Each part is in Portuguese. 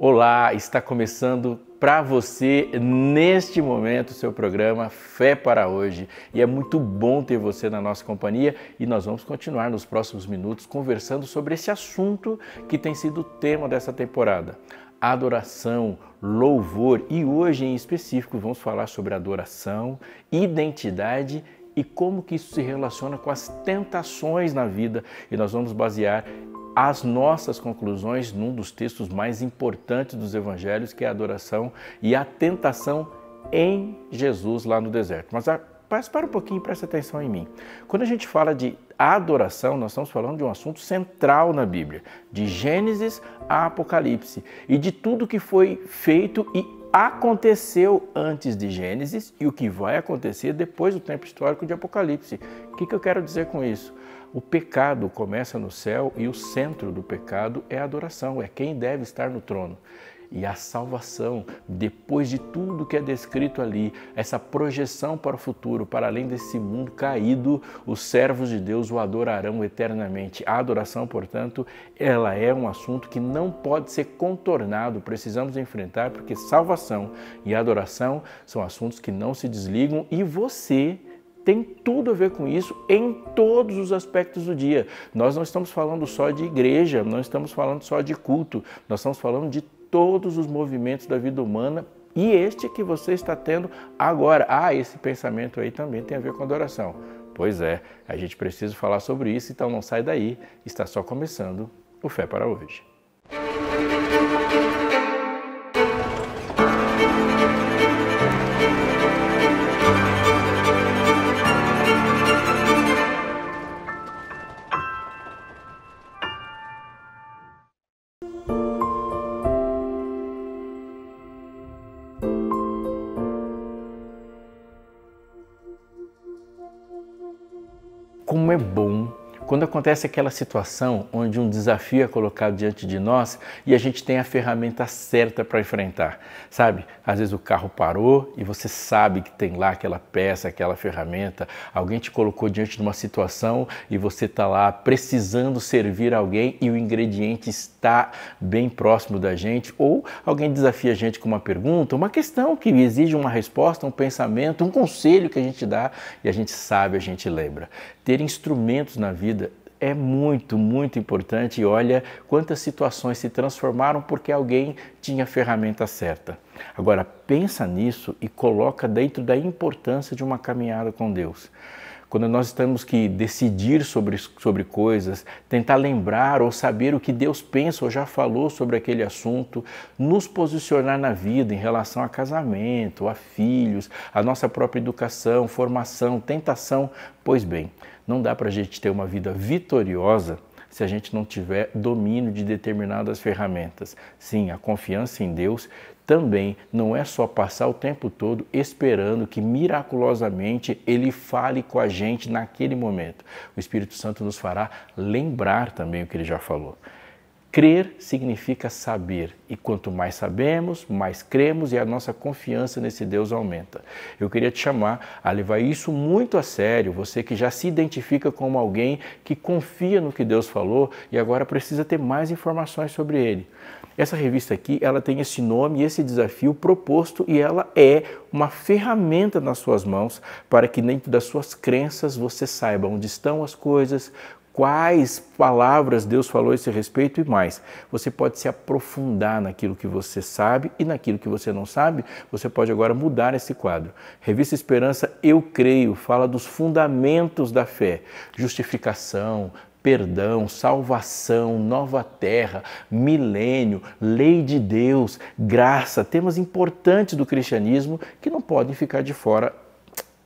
Olá, está começando para você neste momento o seu programa Fé para Hoje e é muito bom ter você na nossa companhia e nós vamos continuar nos próximos minutos conversando sobre esse assunto que tem sido o tema dessa temporada. Adoração, louvor e hoje em específico vamos falar sobre adoração, identidade e como que isso se relaciona com as tentações na vida e nós vamos basear as nossas conclusões num dos textos mais importantes dos evangelhos, que é a adoração e a tentação em Jesus lá no deserto. Mas para um pouquinho e presta atenção em mim. Quando a gente fala de adoração, nós estamos falando de um assunto central na Bíblia, de Gênesis a Apocalipse e de tudo que foi feito e aconteceu antes de Gênesis e o que vai acontecer depois do tempo histórico de Apocalipse. O que eu quero dizer com isso? O pecado começa no céu e o centro do pecado é a adoração, é quem deve estar no trono. E a salvação, depois de tudo que é descrito ali, essa projeção para o futuro, para além desse mundo caído, os servos de Deus o adorarão eternamente. A adoração, portanto, ela é um assunto que não pode ser contornado, precisamos enfrentar, porque salvação e adoração são assuntos que não se desligam e você tem tudo a ver com isso em todos os aspectos do dia. Nós não estamos falando só de igreja, não estamos falando só de culto, nós estamos falando de todos os movimentos da vida humana e este que você está tendo agora. Esse pensamento aí também tem a ver com adoração. Pois é, a gente precisa falar sobre isso, então não sai daí, está só começando o Fé para Hoje. Como é bom quando acontece aquela situação onde um desafio é colocado diante de nós e a gente tem a ferramenta certa para enfrentar, sabe? Às vezes o carro parou e você sabe que tem lá aquela peça, aquela ferramenta, alguém te colocou diante de uma situação e você está lá precisando servir alguém e o ingrediente está bem próximo da gente, ou alguém desafia a gente com uma pergunta, uma questão que exige uma resposta, um pensamento, um conselho que a gente dá e a gente sabe, a gente lembra. Ter instrumentos na vida é muito, muito importante e olha quantas situações se transformaram porque alguém tinha a ferramenta certa. Agora pensa nisso e coloca dentro da importância de uma caminhada com Deus. Quando nós temos que decidir sobre coisas, tentar lembrar ou saber o que Deus pensa ou já falou sobre aquele assunto, nos posicionar na vida em relação a casamento, a filhos, a nossa própria educação, formação, tentação, pois bem, não dá para a gente ter uma vida vitoriosa se a gente não tiver domínio de determinadas ferramentas. Sim, a confiança em Deus também não é só passar o tempo todo esperando que miraculosamente Ele fale com a gente naquele momento. O Espírito Santo nos fará lembrar também o que Ele já falou. Crer significa saber, e quanto mais sabemos, mais cremos e a nossa confiança nesse Deus aumenta. Eu queria te chamar a levar isso muito a sério, você que já se identifica como alguém que confia no que Deus falou e agora precisa ter mais informações sobre Ele. Essa revista aqui, ela tem esse nome e esse desafio proposto e ela é uma ferramenta nas suas mãos para que dentro das suas crenças você saiba onde estão as coisas, quais palavras Deus falou a esse respeito e mais. Você pode se aprofundar naquilo que você sabe e naquilo que você não sabe, você pode agora mudar esse quadro. Revista Esperança, Eu Creio, fala dos fundamentos da fé, justificação, perdão, salvação, nova terra, milênio, lei de Deus, graça, temas importantes do cristianismo que não podem ficar de fora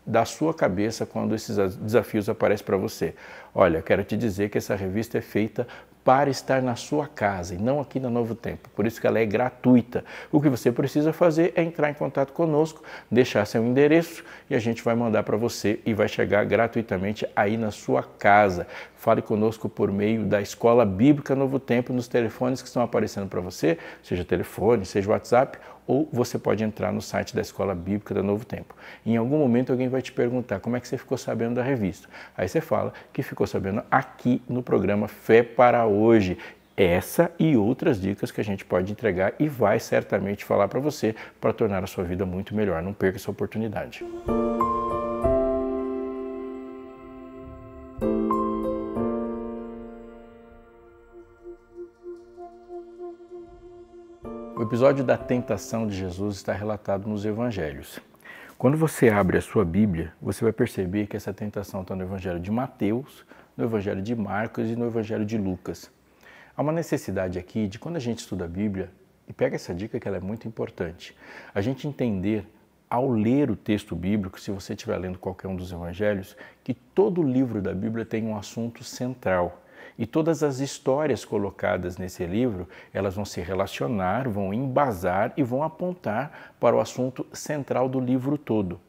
da sua cabeça quando esses desafios aparecem para você. Olha, quero te dizer que essa revista é feita para estar na sua casa e não aqui na Novo Tempo. Por isso que ela é gratuita. O que você precisa fazer é entrar em contato conosco, deixar seu endereço e a gente vai mandar para você e vai chegar gratuitamente aí na sua casa. Fale conosco por meio da Escola Bíblica Novo Tempo nos telefones que estão aparecendo para você, seja telefone, seja WhatsApp, ou você pode entrar no site da Escola Bíblica da Novo Tempo. Em algum momento alguém vai te perguntar como é que você ficou sabendo da revista. Aí você fala que ficou sabendo aqui no programa Fé para Hoje. Essa e outras dicas que a gente pode entregar e vai certamente falar para você para tornar a sua vida muito melhor. Não perca essa oportunidade. O episódio da tentação de Jesus está relatado nos Evangelhos. Quando você abre a sua Bíblia, você vai perceber que essa tentação está no Evangelho de Mateus, no Evangelho de Marcos e no Evangelho de Lucas. Há uma necessidade aqui de, quando a gente estuda a Bíblia, e pega essa dica que ela é muito importante, a gente entender, ao ler o texto bíblico, se você estiver lendo qualquer um dos evangelhos, que todo livro da Bíblia tem um assunto central. E todas as histórias colocadas nesse livro, elas vão se relacionar, vão embasar e vão apontar para o assunto central do livro todo.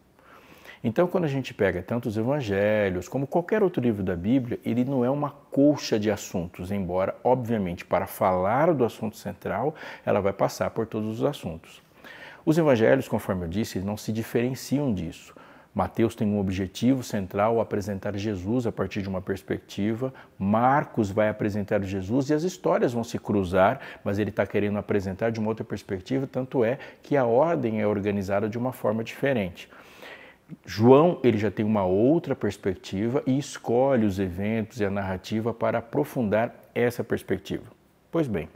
Então, quando a gente pega tanto os evangelhos como qualquer outro livro da Bíblia, ele não é uma colcha de assuntos, embora, obviamente, para falar do assunto central, ela vai passar por todos os assuntos. Os evangelhos, conforme eu disse, não se diferenciam disso. Mateus tem um objetivo central, apresentar Jesus a partir de uma perspectiva. Marcos vai apresentar Jesus e as histórias vão se cruzar, mas ele está querendo apresentar de uma outra perspectiva, tanto é que a ordem é organizada de uma forma diferente. João, ele já tem uma outra perspectiva e escolhe os eventos e a narrativa para aprofundar essa perspectiva. Pois bem,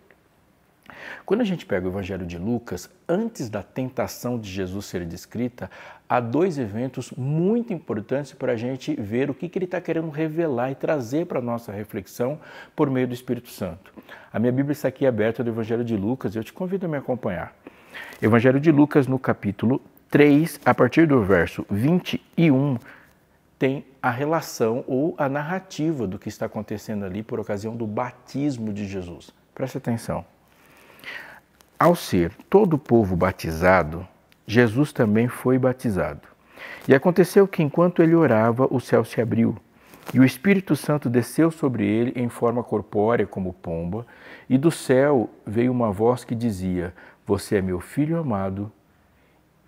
quando a gente pega o Evangelho de Lucas, antes da tentação de Jesus ser descrita, há dois eventos muito importantes para a gente ver o que ele está querendo revelar e trazer para a nossa reflexão por meio do Espírito Santo. A minha Bíblia está aqui aberta do Evangelho de Lucas e eu te convido a me acompanhar. Evangelho de Lucas, no capítulo 3, a partir do verso 21, tem a relação ou a narrativa do que está acontecendo ali por ocasião do batismo de Jesus. Preste atenção. Ao ser todo o povo batizado, Jesus também foi batizado. E aconteceu que, enquanto ele orava, o céu se abriu, e o Espírito Santo desceu sobre ele em forma corpórea como pomba, e do céu veio uma voz que dizia: "Você é meu filho amado,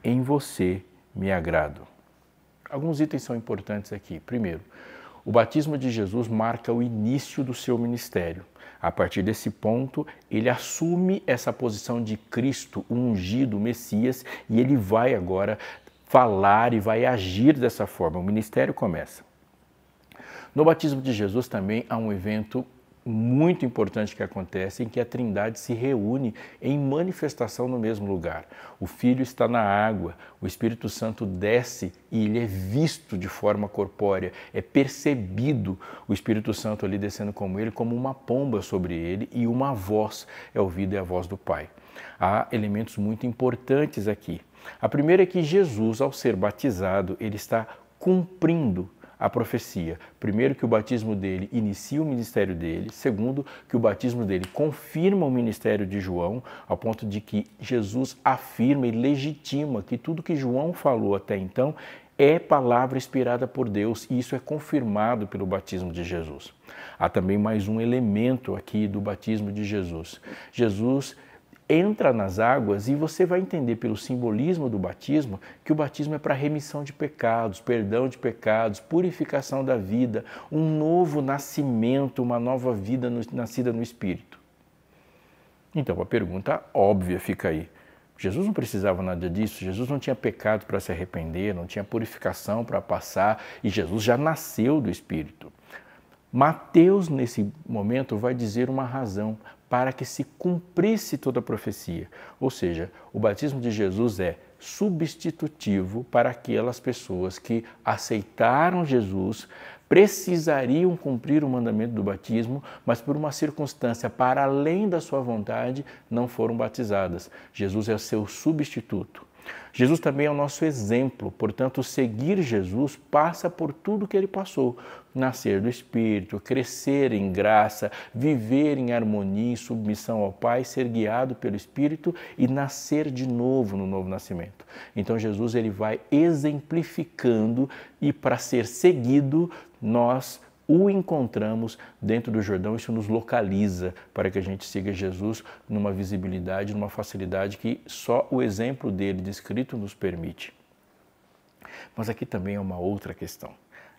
em você me agrado." Alguns itens são importantes aqui. Primeiro, o batismo de Jesus marca o início do seu ministério. A partir desse ponto, ele assume essa posição de Cristo, o ungido, o Messias, e ele vai agora falar e vai agir dessa forma. O ministério começa. No batismo de Jesus também há um evento muito importante que acontece, em que a Trindade se reúne em manifestação no mesmo lugar. O Filho está na água, o Espírito Santo desce e ele é visto de forma corpórea, é percebido o Espírito Santo ali descendo como ele, como uma pomba sobre ele, e uma voz é ouvida, é a voz do Pai. Há elementos muito importantes aqui. A primeira é que Jesus, ao ser batizado, ele está cumprindo a profecia. Primeiro, que o batismo dele inicia o ministério dele. Segundo, que o batismo dele confirma o ministério de João, ao ponto de que Jesus afirma e legitima que tudo que João falou até então é palavra inspirada por Deus, e isso é confirmado pelo batismo de Jesus. Há também mais um elemento aqui do batismo de Jesus. Jesus entra nas águas e você vai entender pelo simbolismo do batismo que o batismo é para remissão de pecados, perdão de pecados, purificação da vida, um novo nascimento, uma nova vida nascida no Espírito. Então a pergunta óbvia fica aí. Jesus não precisava nada disso, Jesus não tinha pecado para se arrepender, não tinha purificação para passar, e Jesus já nasceu do Espírito. Mateus, nesse momento, vai dizer uma razão para que se cumprisse toda a profecia. Ou seja, o batismo de Jesus é substitutivo para aquelas pessoas que aceitaram Jesus, precisariam cumprir o mandamento do batismo, mas por uma circunstância para além da sua vontade, não foram batizadas. Jesus é o seu substituto. Jesus também é o nosso exemplo, portanto, seguir Jesus passa por tudo que ele passou. Nascer do Espírito, crescer em graça, viver em harmonia e submissão ao Pai, ser guiado pelo Espírito e nascer de novo no novo nascimento. Então Jesus ele vai exemplificando, e para ser seguido nós o encontramos dentro do Jordão. Isso nos localiza para que a gente siga Jesus numa visibilidade, numa facilidade que só o exemplo dele descrito nos permite. Mas aqui também é uma outra questão,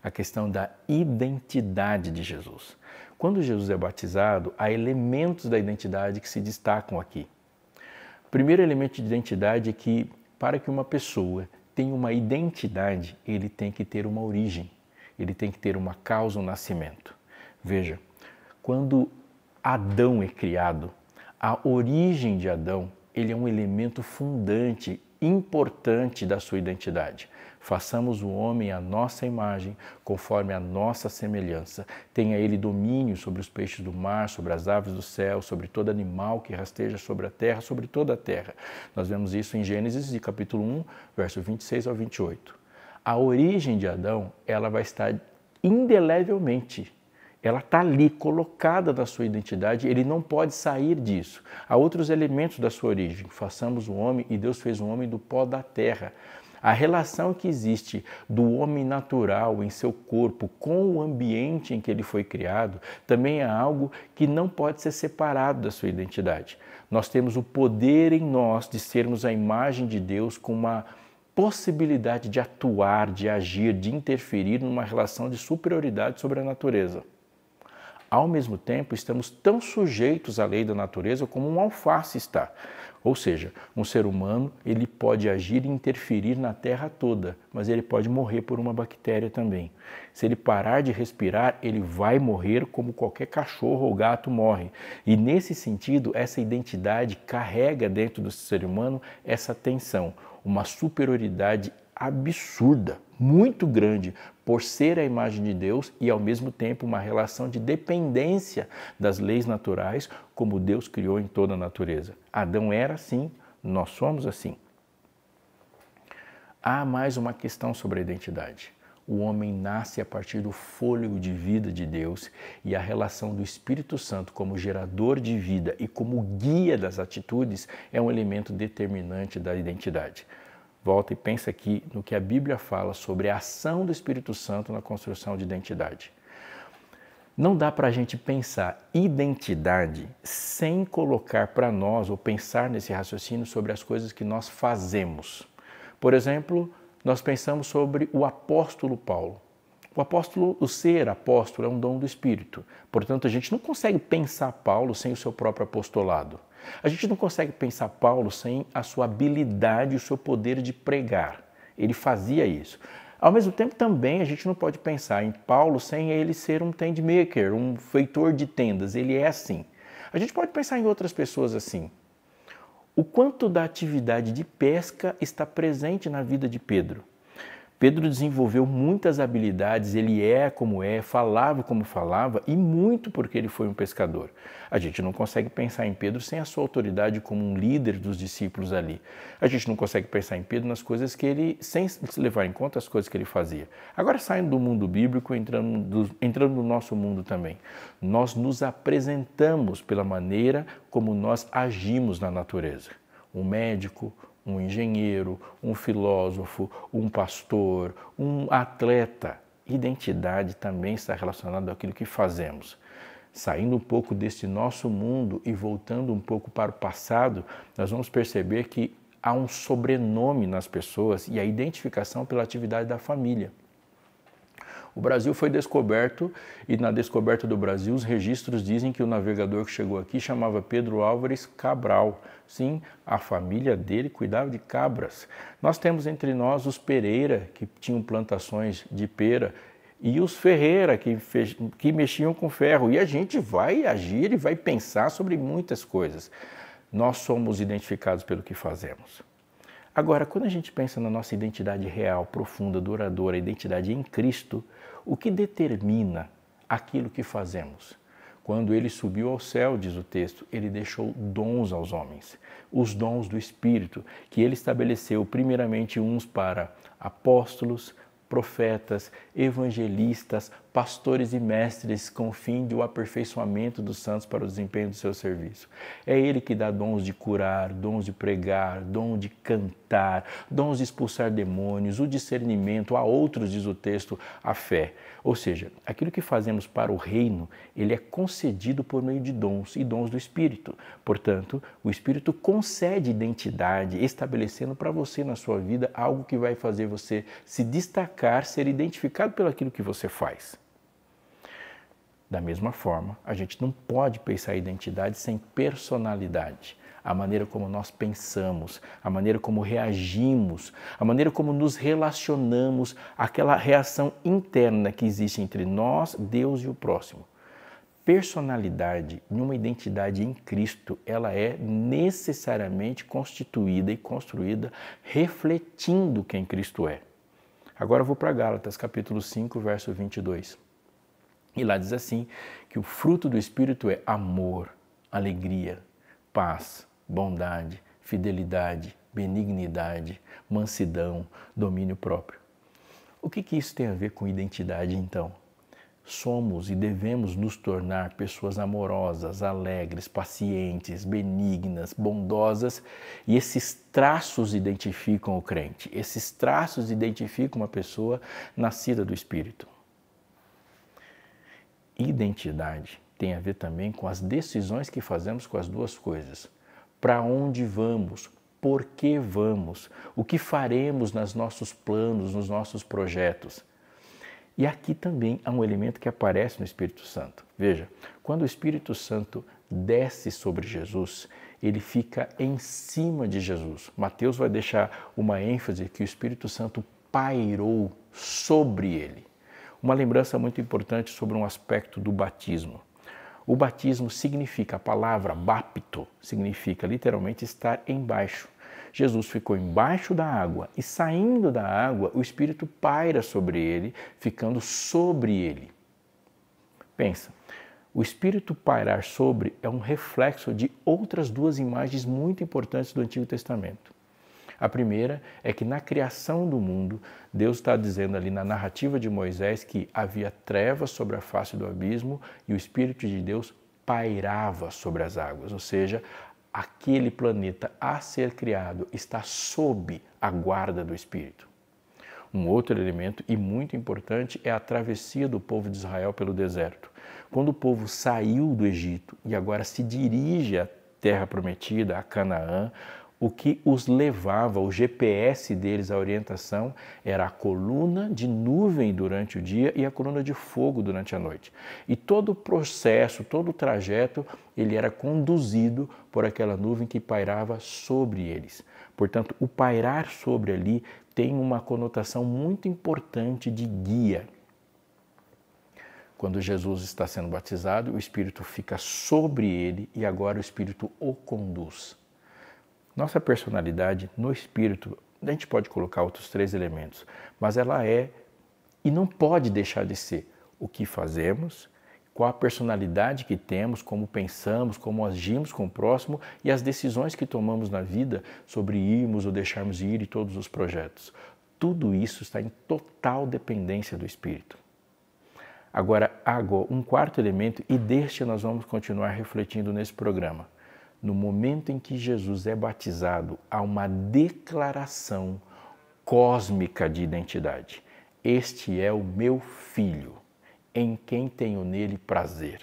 a questão da identidade de Jesus. Quando Jesus é batizado, há elementos da identidade que se destacam aqui. O primeiro elemento de identidade é que, para que uma pessoa tenha uma identidade, ele tem que ter uma origem, ele tem que ter uma causa, um nascimento. Veja, quando Adão é criado, a origem de Adão, ele é um elemento fundante, importante da sua identidade. Façamos o homem à nossa imagem, conforme a nossa semelhança. Tenha ele domínio sobre os peixes do mar, sobre as aves do céu, sobre todo animal que rasteja sobre a terra, sobre toda a terra. Nós vemos isso em Gênesis, de capítulo 1, verso 26 ao 28. A origem de Adão, ela vai estar indelevelmente, ela está ali, colocada na sua identidade, ele não pode sair disso. Há outros elementos da sua origem. Façamos o homem, e Deus fez o homem do pó da terra. A relação que existe do homem natural em seu corpo com o ambiente em que ele foi criado também é algo que não pode ser separado da sua identidade. Nós temos o poder em nós de sermos a imagem de Deus com uma possibilidade de atuar, de agir, de interferir numa relação de superioridade sobre a natureza. Ao mesmo tempo, estamos tão sujeitos à lei da natureza como um alface está. Ou seja, um ser humano, ele pode agir e interferir na terra toda, mas ele pode morrer por uma bactéria também. Se ele parar de respirar, ele vai morrer como qualquer cachorro ou gato morre. E nesse sentido, essa identidade carrega dentro do ser humano essa tensão, uma superioridade absurda, muito grande, por ser a imagem de Deus e ao mesmo tempo uma relação de dependência das leis naturais como Deus criou em toda a natureza. Adão era assim, nós somos assim. Há mais uma questão sobre a identidade. O homem nasce a partir do fôlego de vida de Deus e a relação do Espírito Santo como gerador de vida e como guia das atitudes é um elemento determinante da identidade. Volta e pensa aqui no que a Bíblia fala sobre a ação do Espírito Santo na construção de identidade. Não dá para a gente pensar identidade sem colocar para nós ou pensar nesse raciocínio sobre as coisas que nós fazemos. Por exemplo, nós pensamos sobre o apóstolo Paulo. O ser apóstolo é um dom do Espírito. Portanto, a gente não consegue pensar Paulo sem o seu próprio apostolado. A gente não consegue pensar Paulo sem a sua habilidade e o seu poder de pregar. Ele fazia isso. Ao mesmo tempo, também a gente não pode pensar em Paulo sem ele ser um tent maker, um feitor de tendas. Ele é assim. A gente pode pensar em outras pessoas assim. O quanto da atividade de pesca está presente na vida de Pedro? Pedro desenvolveu muitas habilidades, ele falava como falava e muito porque ele foi um pescador. A gente não consegue pensar em Pedro sem a sua autoridade como um líder dos discípulos ali. A gente não consegue pensar em Pedro nas coisas que ele, sem levar em conta as coisas que ele fazia. Agora saindo do mundo bíblico, entrando no nosso mundo também. Nós nos apresentamos pela maneira como nós agimos na natureza. Um médico, um engenheiro, um filósofo, um pastor, um atleta. Identidade também está relacionada àquilo que fazemos. Saindo um pouco deste nosso mundo e voltando um pouco para o passado, nós vamos perceber que há um sobrenome nas pessoas e a identificação pela atividade da família. O Brasil foi descoberto e na descoberta do Brasil os registros dizem que o navegador que chegou aqui chamava Pedro Álvares Cabral. Sim, a família dele cuidava de cabras. Nós temos entre nós os Pereira, que tinham plantações de pera, e os Ferreira, que mexiam com ferro. E a gente vai agir e vai pensar sobre muitas coisas. Nós somos identificados pelo que fazemos. Agora, quando a gente pensa na nossa identidade real, profunda, duradoura, a identidade em Cristo, o que determina aquilo que fazemos? Quando ele subiu ao céu, diz o texto, ele deixou dons aos homens, os dons do Espírito, que ele estabeleceu primeiramente uns para apóstolos, profetas, evangelistas, pastores e mestres com o fim de o aperfeiçoamento dos santos para o desempenho do seu serviço. É Ele que dá dons de curar, dons de pregar, dom de cantar, dons de expulsar demônios, o discernimento, a outros, diz o texto, a fé. Ou seja, aquilo que fazemos para o reino, ele é concedido por meio de dons e dons do Espírito. Portanto, o Espírito concede identidade, estabelecendo para você na sua vida algo que vai fazer você se destacar, ser identificado pelo aquilo que você faz. Da mesma forma, a gente não pode pensar a identidade sem personalidade. A maneira como nós pensamos, a maneira como reagimos, a maneira como nos relacionamos, aquela reação interna que existe entre nós, Deus e o próximo. Personalidade, numa identidade em Cristo, ela é necessariamente constituída e construída refletindo quem Cristo é. Agora eu vou para Gálatas, capítulo 5, verso 22. E lá diz assim, que o fruto do Espírito é amor, alegria, paz, bondade, fidelidade, benignidade, mansidão, domínio próprio. O que isso tem a ver com identidade, então? Somos e devemos nos tornar pessoas amorosas, alegres, pacientes, benignas, bondosas, e esses traços identificam o crente. Esses traços identificam uma pessoa nascida do Espírito. Identidade tem a ver também com as decisões que fazemos com as duas coisas. Para onde vamos? Por que vamos? O que faremos nos nossos planos, nos nossos projetos? E aqui também há um elemento que aparece no Espírito Santo. Veja, quando o Espírito Santo desce sobre Jesus, ele fica em cima de Jesus. Mateus vai deixar uma ênfase que o Espírito Santo pairou sobre ele. Uma lembrança muito importante sobre um aspecto do batismo. O batismo significa, a palavra bapto, significa literalmente estar embaixo. Jesus ficou embaixo da água e saindo da água, o Espírito paira sobre ele, ficando sobre ele. Pensa, o Espírito pairar sobre é um reflexo de outras duas imagens muito importantes do Antigo Testamento. A primeira é que na criação do mundo, Deus está dizendo ali na narrativa de Moisés que havia trevas sobre a face do abismo e o Espírito de Deus pairava sobre as águas, ou seja, aquele planeta a ser criado está sob a guarda do Espírito. Um outro elemento e muito importante é a travessia do povo de Israel pelo deserto. Quando o povo saiu do Egito e agora se dirige à terra prometida, a Canaã, o que os levava, o GPS deles, a orientação, era a coluna de nuvem durante o dia e a coluna de fogo durante a noite. E todo o processo, todo o trajeto, ele era conduzido por aquela nuvem que pairava sobre eles. Portanto, o pairar sobre ali tem uma conotação muito importante de guia. Quando Jesus está sendo batizado, o Espírito fica sobre ele e agora o Espírito o conduz. Nossa personalidade no Espírito, a gente pode colocar outros 3 elementos, mas ela é e não pode deixar de ser o que fazemos, qual a personalidade que temos, como pensamos, como agimos com o próximo e as decisões que tomamos na vida sobre irmos ou deixarmos ir e todos os projetos. Tudo isso está em total dependência do Espírito. Agora, um quarto elemento, e deste nós vamos continuar refletindo nesse programa. No momento em que Jesus é batizado, há uma declaração cósmica de identidade. Este é o meu filho, em quem tenho nele prazer.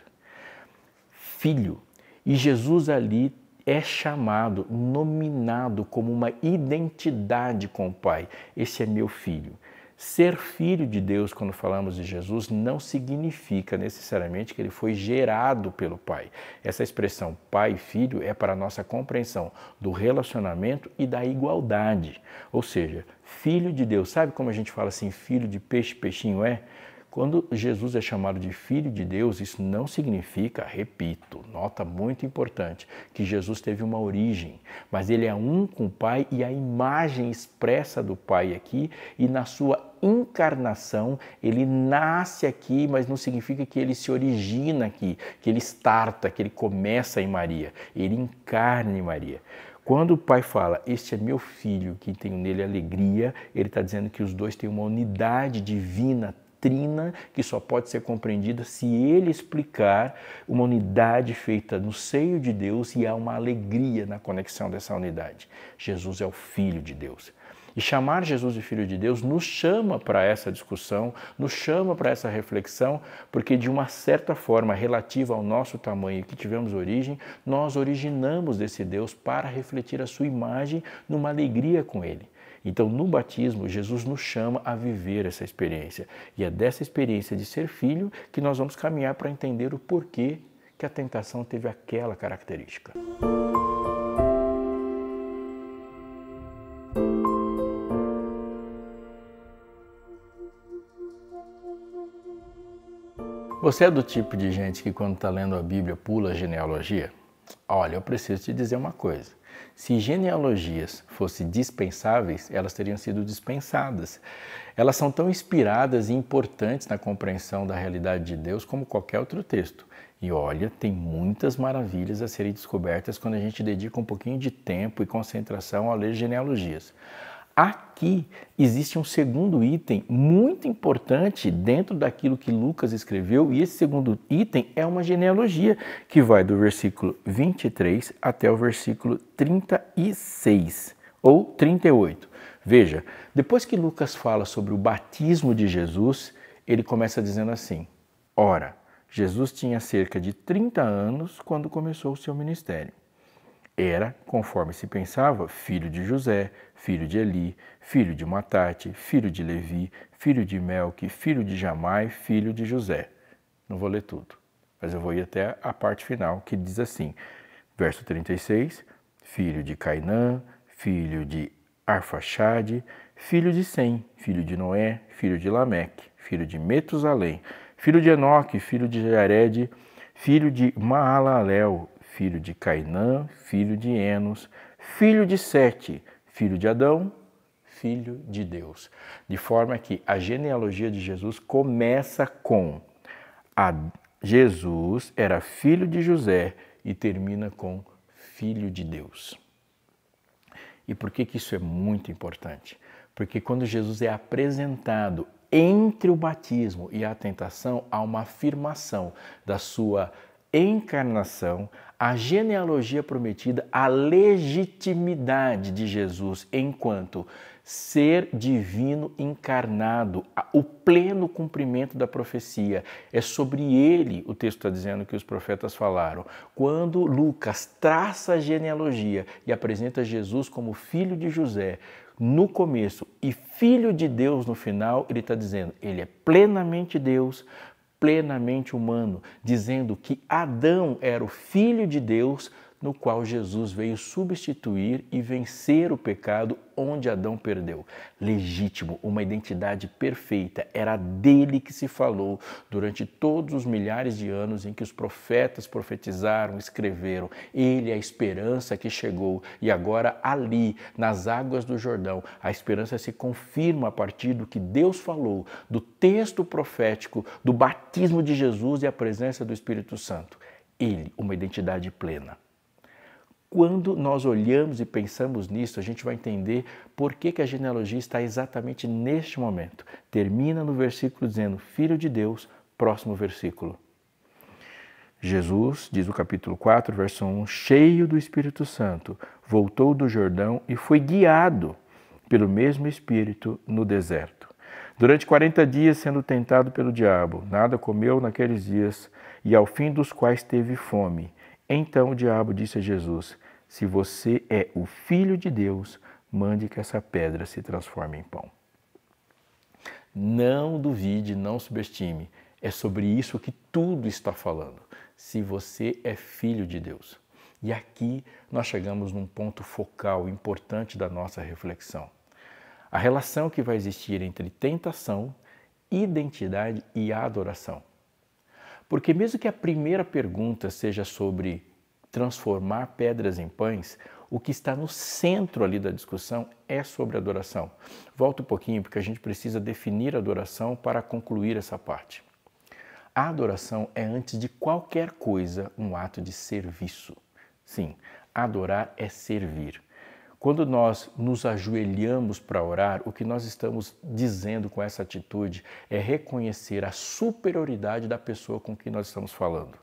Filho. E Jesus ali é chamado, nominado como uma identidade com o Pai. Esse é meu filho. Ser filho de Deus, quando falamos de Jesus, não significa necessariamente que ele foi gerado pelo Pai. Essa expressão pai e filho é para a nossa compreensão do relacionamento e da igualdade. Ou seja, filho de Deus. Sabe como a gente fala assim, filho de peixe, peixinho é? Quando Jesus é chamado de Filho de Deus, isso não significa, repito, nota muito importante, que Jesus teve uma origem, mas ele é um com o Pai e a imagem expressa do Pai aqui, e na sua encarnação ele nasce aqui, mas não significa que ele se origina aqui, que ele starta, que ele começa em Maria, ele encarna em Maria. Quando o Pai fala, este é meu filho, que tenho nele alegria, ele está dizendo que os dois têm uma unidade divina, trina, que só pode ser compreendida se ele explicar uma unidade feita no seio de Deus e há uma alegria na conexão dessa unidade. Jesus é o Filho de Deus. E chamar Jesus de Filho de Deus nos chama para essa discussão, nos chama para essa reflexão, porque de uma certa forma relativa ao nosso tamanho que tivemos origem, nós originamos desse Deus para refletir a sua imagem numa alegria com Ele. Então, no batismo, Jesus nos chama a viver essa experiência. E é dessa experiência de ser filho que nós vamos caminhar para entender o porquê que a tentação teve aquela característica. Você é do tipo de gente que quando está lendo a Bíblia pula a genealogia? Olha, eu preciso te dizer uma coisa. Se genealogias fossem dispensáveis, elas teriam sido dispensadas. Elas são tão inspiradas e importantes na compreensão da realidade de Deus como qualquer outro texto. E olha, tem muitas maravilhas a serem descobertas quando a gente dedica um pouquinho de tempo e concentração a ler genealogias. Aqui existe um segundo item muito importante dentro daquilo que Lucas escreveu, e esse segundo item é uma genealogia que vai do versículo 23 até o versículo 36 ou 38. Veja, depois que Lucas fala sobre o batismo de Jesus, ele começa dizendo assim: ora, Jesus tinha cerca de 30 anos quando começou o seu ministério. Era, conforme se pensava, filho de José, filho de Eli, filho de Matate, filho de Levi, filho de Melque, filho de Jamai, filho de José. Não vou ler tudo, mas eu vou ir até a parte final, que diz assim, verso 36, filho de Cainã, filho de Arfaxade, filho de Sem, filho de Noé, filho de Lameque, filho de Metusalém, filho de Enoque, filho de Jared, filho de Maalalel, filho de Cainã, filho de Enos, filho de Sete, filho de Adão, filho de Deus. De forma que a genealogia de Jesus começa com Jesus era filho de José e termina com filho de Deus. E por que isso é muito importante? Porque quando Jesus é apresentado entre o batismo e a tentação, há uma afirmação da sua encarnação, a genealogia prometida, a legitimidade de Jesus enquanto ser divino encarnado, o pleno cumprimento da profecia. É sobre ele, o texto está dizendo, que os profetas falaram. Quando Lucas traça a genealogia e apresenta Jesus como filho de José no começo e filho de Deus no final, ele está dizendo, ele é plenamente Deus, plenamente humano, dizendo que Adão era o filho de Deus, no qual Jesus veio substituir e vencer o pecado onde Adão perdeu. Legítimo, uma identidade perfeita, era dele que se falou durante todos os milhares de anos em que os profetas profetizaram, escreveram. Ele é a esperança que chegou e agora ali, nas águas do Jordão, a esperança se confirma a partir do que Deus falou, do texto profético, do batismo de Jesus e a presença do Espírito Santo. Ele, uma identidade plena. Quando nós olhamos e pensamos nisso, a gente vai entender por que a genealogia está exatamente neste momento. Termina no versículo dizendo, Filho de Deus, próximo versículo. Jesus, diz o capítulo 4, verso 1, cheio do Espírito Santo, voltou do Jordão e foi guiado pelo mesmo Espírito no deserto. Durante 40 dias sendo tentado pelo diabo, nada comeu naqueles dias e ao fim dos quais teve fome. Então o diabo disse a Jesus, se você é o Filho de Deus, mande que essa pedra se transforme em pão. Não duvide, não subestime. É sobre isso que tudo está falando. Se você é filho de Deus. E aqui nós chegamos num ponto focal importante da nossa reflexão. A relação que vai existir entre tentação, identidade e adoração. Porque mesmo que a primeira pergunta seja sobre transformar pedras em pães, o que está no centro ali da discussão é sobre adoração. Volta um pouquinho, porque a gente precisa definir adoração para concluir essa parte. A adoração é, antes de qualquer coisa, um ato de serviço. Sim, adorar é servir. Quando nós nos ajoelhamos para orar, o que nós estamos dizendo com essa atitude é reconhecer a superioridade da pessoa com quem nós estamos falando.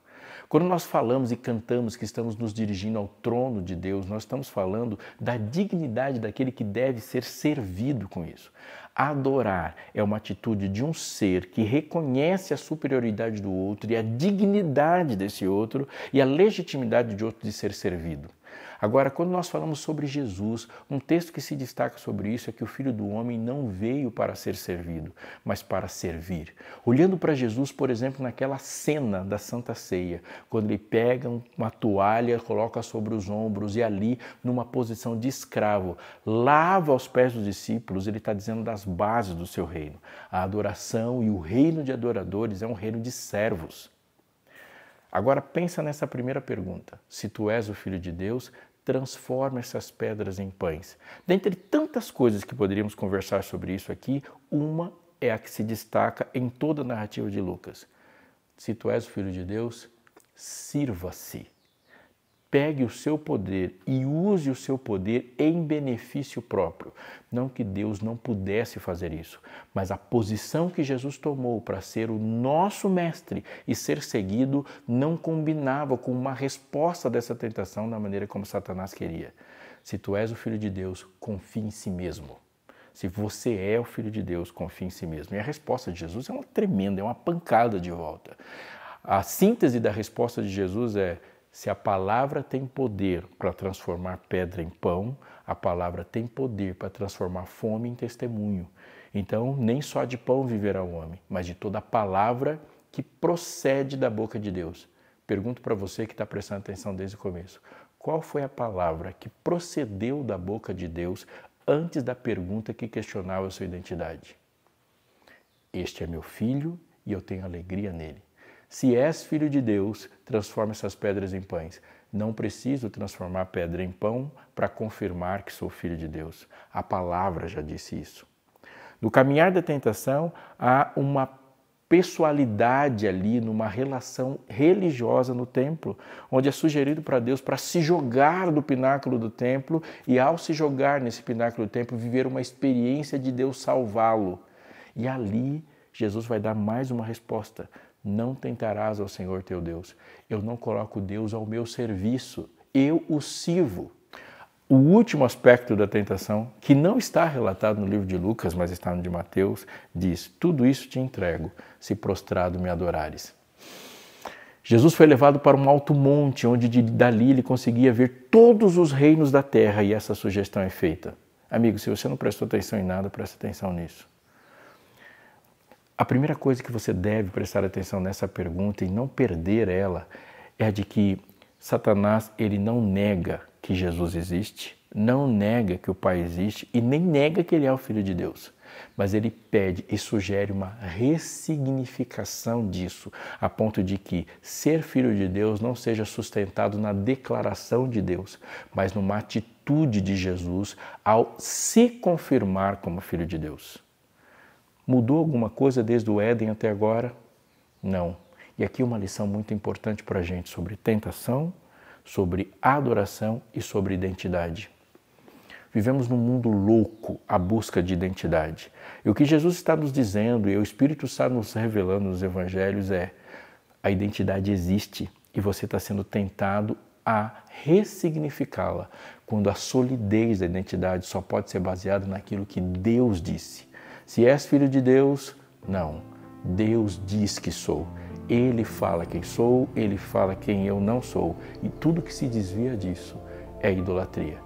Quando nós falamos e cantamos que estamos nos dirigindo ao trono de Deus, nós estamos falando da dignidade daquele que deve ser servido com isso. Adorar é uma atitude de um ser que reconhece a superioridade do outro e a dignidade desse outro e a legitimidade de outro de ser servido. Agora, quando nós falamos sobre Jesus, um texto que se destaca sobre isso é que o Filho do Homem não veio para ser servido, mas para servir. Olhando para Jesus, por exemplo, naquela cena da Santa Ceia, quando ele pega uma toalha, coloca sobre os ombros e ali, numa posição de escravo, lava os pés dos discípulos, ele está dizendo das bases do seu reino. A adoração e o reino de adoradores é um reino de servos. Agora pensa nessa primeira pergunta. Se tu és o Filho de Deus, transforma essas pedras em pães. Dentre tantas coisas que poderíamos conversar sobre isso aqui, uma é a que se destaca em toda a narrativa de Lucas. Se tu és o Filho de Deus, sirva-se. Pegue o seu poder e use o seu poder em benefício próprio. Não que Deus não pudesse fazer isso, mas a posição que Jesus tomou para ser o nosso mestre e ser seguido não combinava com uma resposta dessa tentação da maneira como Satanás queria. Se tu és o Filho de Deus, confie em si mesmo. Se você é o Filho de Deus, confie em si mesmo. E a resposta de Jesus é uma tremenda, é uma pancada de volta. A síntese da resposta de Jesus é: se a palavra tem poder para transformar pedra em pão, a palavra tem poder para transformar fome em testemunho. Então, nem só de pão viverá o homem, mas de toda a palavra que procede da boca de Deus. Pergunto para você que está prestando atenção desde o começo: qual foi a palavra que procedeu da boca de Deus antes da pergunta que questionava a sua identidade? Este é meu filho e eu tenho alegria nele. Se és filho de Deus, transforma essas pedras em pães. Não preciso transformar pedra em pão para confirmar que sou filho de Deus. A palavra já disse isso. No caminhar da tentação, há uma pessoalidade ali, numa relação religiosa no templo, onde é sugerido para Deus para se jogar do pináculo do templo e, ao se jogar nesse pináculo do templo, viver uma experiência de Deus salvá-lo. E ali, Jesus vai dar mais uma resposta. Não tentarás ao Senhor teu Deus. Eu não coloco Deus ao meu serviço. Eu o sirvo. O último aspecto da tentação, que não está relatado no livro de Lucas, mas está no de Mateus, diz: tudo isso te entrego, se prostrado me adorares. Jesus foi levado para um alto monte, onde dali ele conseguia ver todos os reinos da terra, e essa sugestão é feita. Amigo, se você não prestou atenção em nada, presta atenção nisso. A primeira coisa que você deve prestar atenção nessa pergunta e não perder ela é a de que Satanás, ele não nega que Jesus existe, não nega que o Pai existe e nem nega que ele é o Filho de Deus. Mas ele pede e sugere uma ressignificação disso, a ponto de que ser filho de Deus não seja sustentado na declaração de Deus, mas numa atitude de Jesus ao se confirmar como Filho de Deus. Mudou alguma coisa desde o Éden até agora? Não. E aqui uma lição muito importante para a gente sobre tentação, sobre adoração e sobre identidade. Vivemos num mundo louco à busca de identidade. E o que Jesus está nos dizendo e o Espírito está nos revelando nos Evangelhos é: a identidade existe e você está sendo tentado a ressignificá-la, quando a solidez da identidade só pode ser baseada naquilo que Deus disse. Se és filho de Deus, não. Deus diz que sou. Ele fala quem sou, Ele fala quem eu não sou. E tudo que se desvia disso é idolatria.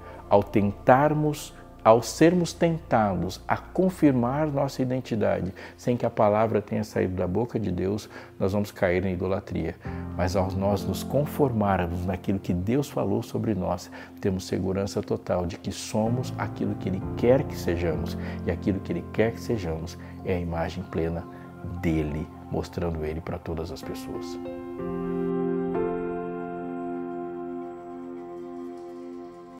Ao sermos tentados a confirmar nossa identidade, sem que a palavra tenha saído da boca de Deus, nós vamos cair em idolatria. Mas ao nós nos conformarmos naquilo que Deus falou sobre nós, temos segurança total de que somos aquilo que Ele quer que sejamos. E aquilo que Ele quer que sejamos é a imagem plena dEle, mostrando Ele para todas as pessoas.